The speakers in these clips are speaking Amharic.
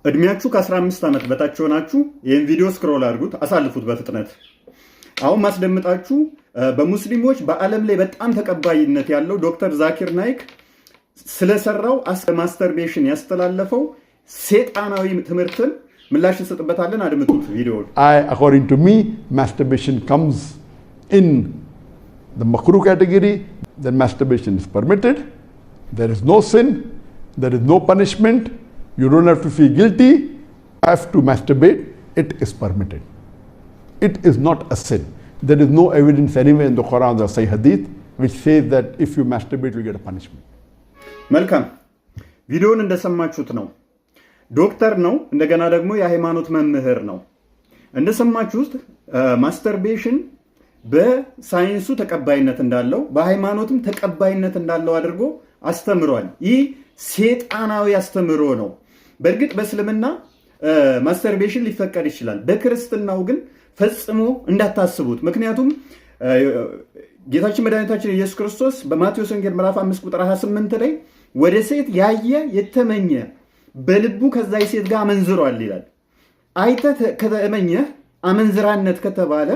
እድሜያችሁ ከ15 ዓመት በታች ሆናችሁ ይህን ቪዲዮ ስክሮል አድርጉት፣ አሳልፉት በፍጥነት። አሁን ማስደምጣችሁ በሙስሊሞች በዓለም ላይ በጣም ተቀባይነት ያለው ዶክተር ዛኪር ናይክ ስለሰራው ማስተርቤሽን ያስተላለፈው ሴጣናዊ ትምህርትን ምላሽ እንሰጥበታለን። አድምጡት ቪዲዮውን። According to me, masturbation comes in the makruh category. Then masturbation is permitted. There is no sin. There is no punishment. You don't have to feel guilty. You have to masturbate. It is permitted. It is not a sin. There is no evidence anywhere in the Quran or Sahih Hadith which says that if you masturbate, you get a punishment. መልካም ቪዲዮውን እንደሰማችሁት ነው። ዶክተር ነው፣ እንደገና ደግሞ የሃይማኖት መምህር ነው። እንደሰማችሁት ማስተርቤሽን በሳይንሱ ተቀባይነት እንዳለው በሃይማኖትም ተቀባይነት እንዳለው አድርጎ አስተምሯል። ይህ ሴጣናዊ አስተምሮ ነው። በእርግጥ በእስልምና ማስተርቤሽን ሊፈቀድ ይችላል። በክርስትናው ግን ፈጽሞ እንዳታስቡት። ምክንያቱም ጌታችን መድኃኒታችን ኢየሱስ ክርስቶስ በማቴዎስ ወንጌል ምዕራፍ 5 ቁጥር 28 ላይ ወደ ሴት ያየ የተመኘ በልቡ ከዛ ሴት ጋር አመንዝሯል ይላል። አይተህ ከተመኘህ አመንዝራነት ከተባለ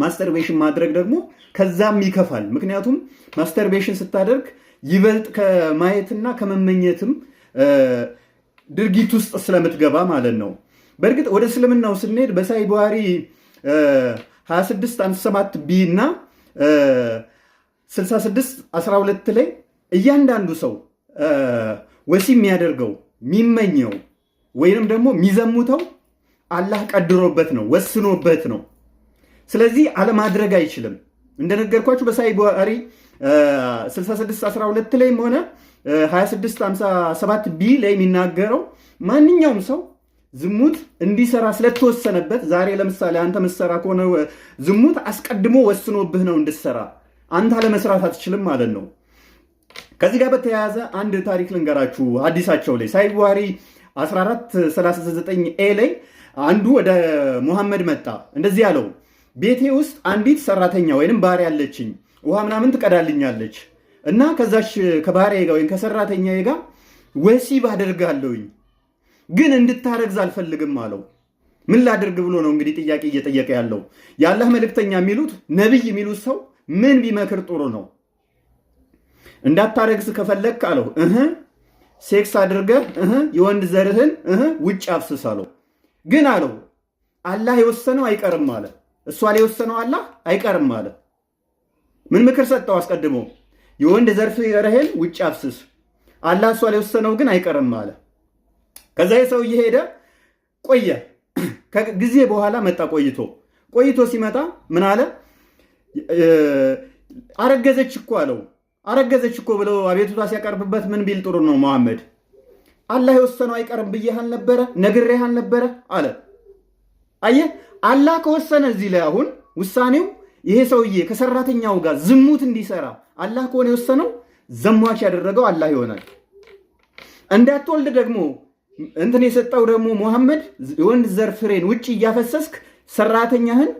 ማስተርቤሽን ማድረግ ደግሞ ከዛም ይከፋል። ምክንያቱም ማስተርቤሽን ስታደርግ ይበልጥ ከማየትና ከመመኘትም ድርጊት ውስጥ ስለምትገባ ማለት ነው። በእርግጥ ወደ እስልምናው ስንሄድ በሳሂህ ቡኻሪ 2657 ቢ እና 6612 ላይ እያንዳንዱ ሰው ወሲብ የሚያደርገው የሚመኘው ወይንም ደግሞ የሚዘሙተው አላህ ቀድሮበት ነው፣ ወስኖበት ነው። ስለዚህ አለማድረግ አይችልም። እንደነገርኳችሁ በሳሂህ ቡኻሪ 6612 ላይም ሆነ 2657 ቢ ላይ የሚናገረው ማንኛውም ሰው ዝሙት እንዲሰራ ስለተወሰነበት፣ ዛሬ ለምሳሌ አንተ ምሰራ ከሆነ ዝሙት አስቀድሞ ወስኖብህ ነው እንድሰራ፣ አንተ አለመስራት አትችልም ማለት ነው። ከዚህ ጋር በተያያዘ አንድ ታሪክ ልንገራችሁ። ሐዲሳቸው ላይ ሳሂህ ቡኻሪ 1439 ኤ ላይ አንዱ ወደ ሙሐመድ መጣ። እንደዚህ ያለው ቤቴ ውስጥ አንዲት ሰራተኛ ወይንም ባሪያ አለችኝ፣ ውሃ ምናምን ትቀዳልኛለች እና ከዛች ከባሪያዬ ጋር ወይም ከሰራተኛዬ ጋር ወሲብ አደርጋለሁኝ፣ ግን እንድታረግዝ አልፈልግም አለው። ምን ላደርግ ብሎ ነው እንግዲህ ጥያቄ እየጠየቀ ያለው። የአላህ መልእክተኛ የሚሉት ነብይ የሚሉት ሰው ምን ቢመክር ጥሩ ነው? እንዳታረግዝ ከፈለክ አለው ሴክስ አድርገህ የወንድ ዘርህን ውጭ አፍስስ አለው። ግን አለው አላህ የወሰነው አይቀርም አለ። እሷ ላይ የወሰነው አላህ አይቀርም አለ። ምን ምክር ሰጠው? አስቀድሞ የወንድ ዘርህን ውጭ አፍስስ፣ አላህ እሷ ላይ የወሰነው ግን አይቀርም አለ። ከዛ የሰው እየሄደ ቆየ። ከጊዜ በኋላ መጣ። ቆይቶ ሲመጣ ምን አለ? አረገዘች እኮ አለው። አረገዘች እኮ ብለው አቤቱታ ሲያቀርብበት ምን ቢል ጥሩ ነው? መሐመድ አላህ የወሰነው አይቀርም ብዬህ አልነበረ? ነግሬህ አልነበረ አለ። አየህ፣ አላህ ከወሰነ እዚህ ላይ አሁን ውሳኔው ይሄ ሰውዬ ከሰራተኛው ጋር ዝሙት እንዲሰራ አላህ ከሆነ የወሰነው ዘሟች ያደረገው አላህ ይሆናል። እንዳትወልድ ደግሞ እንትን የሰጠው ደግሞ መሐመድ የወንድ ዘር ፍሬን ውጭ እያፈሰስክ ሰራተኛህን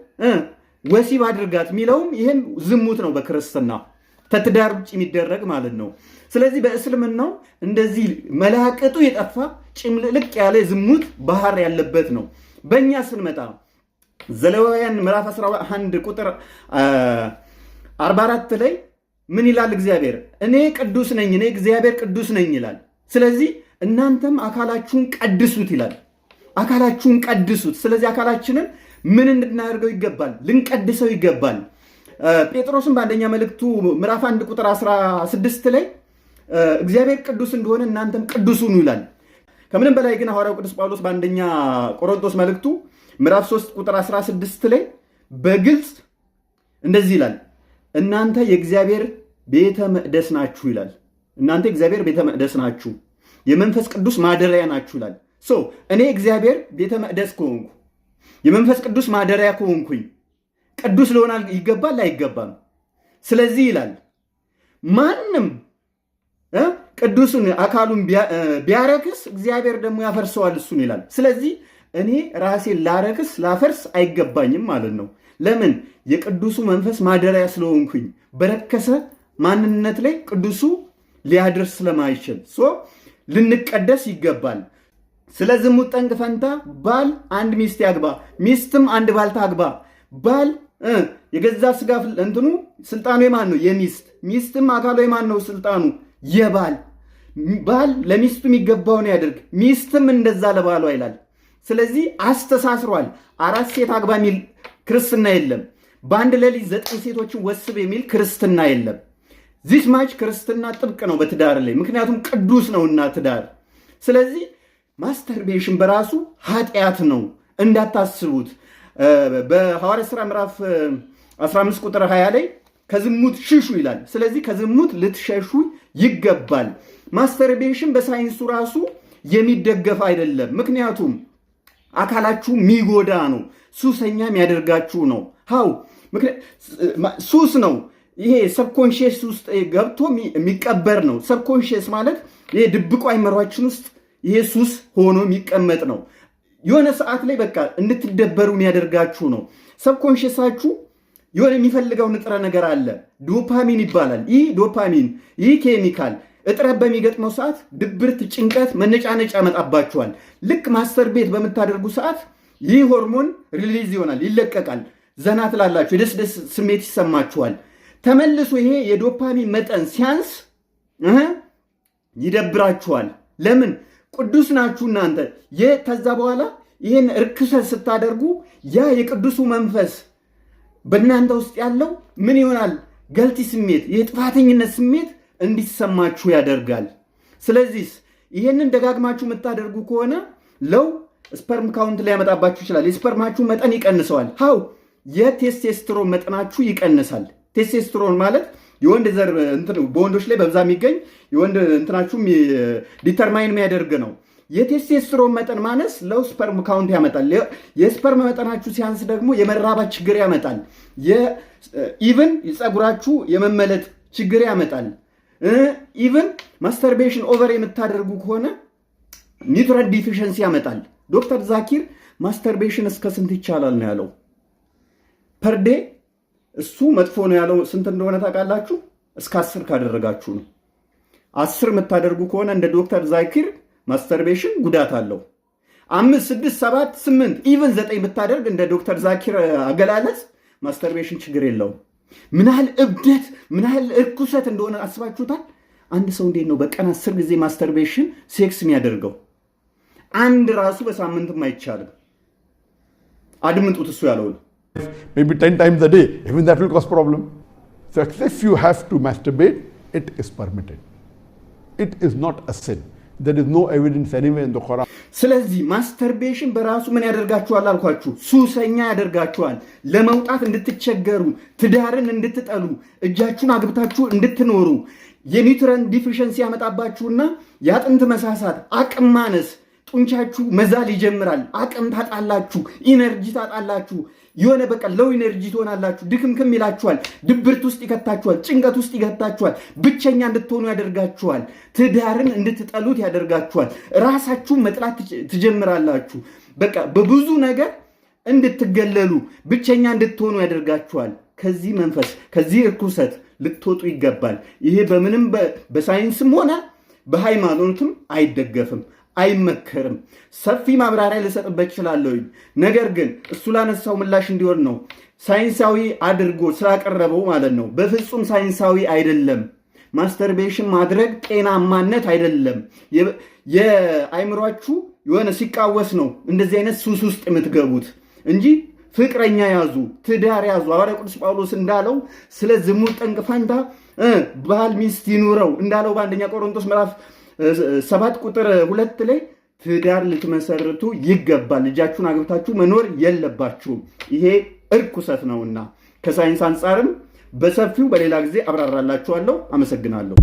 ወሲብ አድርጋት የሚለውም ይህም ዝሙት ነው በክርስትና ተትዳር ውጭ የሚደረግ ማለት ነው። ስለዚህ በእስልምናው እንደዚህ መላቅጡ የጠፋ ጭምልቅ ያለ ዝሙት ባህር ያለበት ነው። በእኛ ስንመጣ ዘሌዋውያን ምዕራፍ 11 ቁጥር 44 ላይ ምን ይላል? እግዚአብሔር እኔ ቅዱስ ነኝ፣ እኔ እግዚአብሔር ቅዱስ ነኝ ይላል። ስለዚህ እናንተም አካላችሁን ቀድሱት ይላል። አካላችሁን ቀድሱት። ስለዚህ አካላችንን ምን እንድናደርገው ይገባል? ልንቀድሰው ይገባል። ጴጥሮስን በአንደኛ መልእክቱ ምዕራፍ 1 ቁጥር 16 ላይ እግዚአብሔር ቅዱስ እንደሆነ እናንተም ቅዱስ ሁኑ ይላል። ከምንም በላይ ግን ሐዋርያው ቅዱስ ጳውሎስ በአንደኛ ቆሮንቶስ መልእክቱ ምዕራፍ 3 ቁጥር 16 ላይ በግልጽ እንደዚህ ይላል፣ እናንተ የእግዚአብሔር ቤተ መቅደስ ናችሁ ይላል። እናንተ የእግዚአብሔር ቤተ መቅደስ ናችሁ፣ የመንፈስ ቅዱስ ማደሪያ ናችሁ ይላል። እኔ እግዚአብሔር ቤተ መቅደስ ከሆንኩ የመንፈስ ቅዱስ ማደሪያ ከሆንኩኝ ቅዱስ ሊሆን ይገባል አይገባም? ስለዚህ ይላል ማንም ቅዱሱን አካሉን ቢያረክስ እግዚአብሔር ደግሞ ያፈርሰዋል እሱን ይላል። ስለዚህ እኔ ራሴን ላረክስ ላፈርስ አይገባኝም ማለት ነው። ለምን? የቅዱሱ መንፈስ ማደሪያ ስለሆንኩኝ በረከሰ ማንነት ላይ ቅዱሱ ሊያደርስ ስለማይችል ልንቀደስ ይገባል። ስለ ዝሙት ጠንቅ ፈንታ ባል አንድ ሚስት ያግባ፣ ሚስትም አንድ ባል ታግባ። ባል የገዛ ስጋ እንትኑ ስልጣኑ የማን ነው? የሚስት። ሚስትም አካሉ የማን ነው? ስልጣኑ የባል። ባል ለሚስቱ የሚገባውን ያድርግ፣ ሚስትም እንደዛ ለባሏ ይላል። ስለዚህ አስተሳስሯል። 4 ሴት አግባ የሚል ክርስትና የለም። በአንድ ሌሊት 9 ሴቶችን ወስብ የሚል ክርስትና የለም። ዚስ ማች ክርስትና ጥብቅ ነው በትዳር ላይ፣ ምክንያቱም ቅዱስ ነውና ትዳር። ስለዚህ ማስተርቤሽን በራሱ ኃጢአት ነው እንዳታስቡት። በሐዋርያት ሥራ ምዕራፍ 15 ቁጥር 20 ላይ ከዝሙት ሽሹ ይላል። ስለዚህ ከዝሙት ልትሸሹ ይገባል። ማስተርቤሽን በሳይንሱ ራሱ የሚደገፍ አይደለም። ምክንያቱም አካላችሁ የሚጎዳ ነው፣ ሱሰኛ የሚያደርጋችሁ ነው። ሃው ሱስ ነው። ይሄ ሰብኮንሽስ ውስጥ ገብቶ የሚቀበር ነው። ሰብኮንሽስ ማለት ይሄ ድብቁ አይምሯችን ውስጥ ይሄ ሱስ ሆኖ የሚቀመጥ ነው። የሆነ ሰዓት ላይ በቃ እንድትደበሩ የሚያደርጋችሁ ነው። ሰብኮንሽሳችሁ የሆነ የሚፈልገው ንጥረ ነገር አለ፣ ዶፓሚን ይባላል። ይህ ዶፓሚን ይህ ኬሚካል እጥረት በሚገጥመው ሰዓት ድብርት፣ ጭንቀት፣ መነጫነጫ ያመጣባችኋል። ልክ ማስተር ቤት በምታደርጉ ሰዓት ይህ ሆርሞን ሪሊዝ ይሆናል፣ ይለቀቃል። ዘና ትላላችሁ፣ የደስደስ ስሜት ይሰማችኋል። ተመልሶ ይሄ የዶፓሚን መጠን ሲያንስ ይደብራችኋል። ለምን? ቅዱስ ናችሁ እናንተ። ከዛ በኋላ ይህን ርክሰት ስታደርጉ ያ የቅዱሱ መንፈስ በእናንተ ውስጥ ያለው ምን ይሆናል? ገልቲ ስሜት፣ የጥፋተኝነት ስሜት እንዲሰማችሁ ያደርጋል። ስለዚህ ይህንን ደጋግማችሁ የምታደርጉ ከሆነ ለው ስፐርም ካውንት ላይ ያመጣባችሁ ይችላል። የስፐርማችሁ መጠን ይቀንሰዋል። ሃው የቴስቴስትሮን መጠናችሁ ይቀንሳል። ቴስቴስትሮን ማለት የወንድ ዘር በወንዶች ላይ በብዛ የሚገኝ የወንድ እንትናችሁ ዲተርማይን የሚያደርግ ነው። የቴስቴስትሮን መጠን ማነስ ለው ስፐርም ካውንት ያመጣል። የስፐርም መጠናችሁ ሲያንስ ደግሞ የመራባት ችግር ያመጣል። ኢቭን የፀጉራችሁ የመመለጥ ችግር ያመጣል። ኢቭን ማስተርቤሽን ኦቨር የምታደርጉ ከሆነ ኒውትረንት ዲፊሽንሲ ያመጣል። ዶክተር ዛኪር ማስተርቤሽን እስከ ስንት ይቻላል ነው ያለው? ፐርዴ እሱ መጥፎ ነው ያለው ስንት እንደሆነ ታውቃላችሁ? እስከ 10 ካደረጋችሁ ነው። 10 የምታደርጉ ከሆነ እንደ ዶክተር ዛኪር ማስተርቤሽን ጉዳት አለው። 5፣ 6፣ 7፣ 8 ኢቭን 9 ብታደርግ እንደ ዶክተር ዛኪር አገላለጽ ማስተርቤሽን ችግር የለውም። ምን ያህል እብደት ምን ያህል እርኩሰት እንደሆነ አስባችሁታል? አንድ ሰው እንዴት ነው በቀን 10 ጊዜ ማስተርቤሽን ሴክስ የሚያደርገው? አንድ ራሱ በሳምንትም አይቻልም። አድምጡት እሱ ያለው ነው። Maybe 10 times a day, even that will cause problem. So if you have to masturbate, it is permitted. It is not a sin. There is no evidence anywhere in the Quran. ስለዚህ ማስተርቤሽን በራሱ ምን ያደርጋችኋል አልኳችሁ? ሱሰኛ ያደርጋችኋል። ለመውጣት እንድትቸገሩ፣ ትዳርን እንድትጠሉ፣ እጃችሁን አግብታችሁ እንድትኖሩ፣ የኒውትረንት ዲፊሽንሲ ያመጣባችሁና የአጥንት መሳሳት፣ አቅም ማነስ፣ ጡንቻችሁ መዛል ይጀምራል። አቅም ታጣላችሁ፣ ኢነርጂ ታጣላችሁ። የሆነ በቃ ሎው ኢነርጂ ትሆናላችሁ። ድክምክም ይላችኋል። ድብርት ውስጥ ይከታችኋል። ጭንቀት ውስጥ ይከታችኋል። ብቸኛ እንድትሆኑ ያደርጋችኋል። ትዳርን እንድትጠሉት ያደርጋችኋል። ራሳችሁን መጥላት ትጀምራላችሁ። በቃ በብዙ ነገር እንድትገለሉ፣ ብቸኛ እንድትሆኑ ያደርጋችኋል። ከዚህ መንፈስ ከዚህ እርኩሰት ልትወጡ ይገባል። ይሄ በምንም በሳይንስም ሆነ በሃይማኖትም አይደገፍም፣ አይመከርም። ሰፊ ማብራሪያ ልሰጥበት እችላለሁ። ነገር ግን እሱ ላነሳው ምላሽ እንዲሆን ነው ሳይንሳዊ አድርጎ ስላቀረበው ማለት ነው። በፍጹም ሳይንሳዊ አይደለም። ማስተርቤሽን ማድረግ ጤናማነት አይደለም። የአይምሯችሁ የሆነ ሲቃወስ ነው እንደዚህ አይነት ሱስ ውስጥ የምትገቡት እንጂ ፍቅረኛ ያዙ፣ ትዳር ያዙ። ሐዋርያው ቅዱስ ጳውሎስ እንዳለው ስለ ዝሙት ጠንቅ ፈንታ ባል ሚስት ይኑረው እንዳለው በአንደኛ ቆሮንቶስ ምዕራፍ 7 ቁጥር 2 ላይ ትዳር ልትመሰርቱ ይገባል። ልጃችሁን አግብታችሁ መኖር የለባችሁም። ይሄ እርኩሰት ነውና ከሳይንስ አንጻርም በሰፊው በሌላ ጊዜ አብራራላችኋለሁ። አመሰግናለሁ።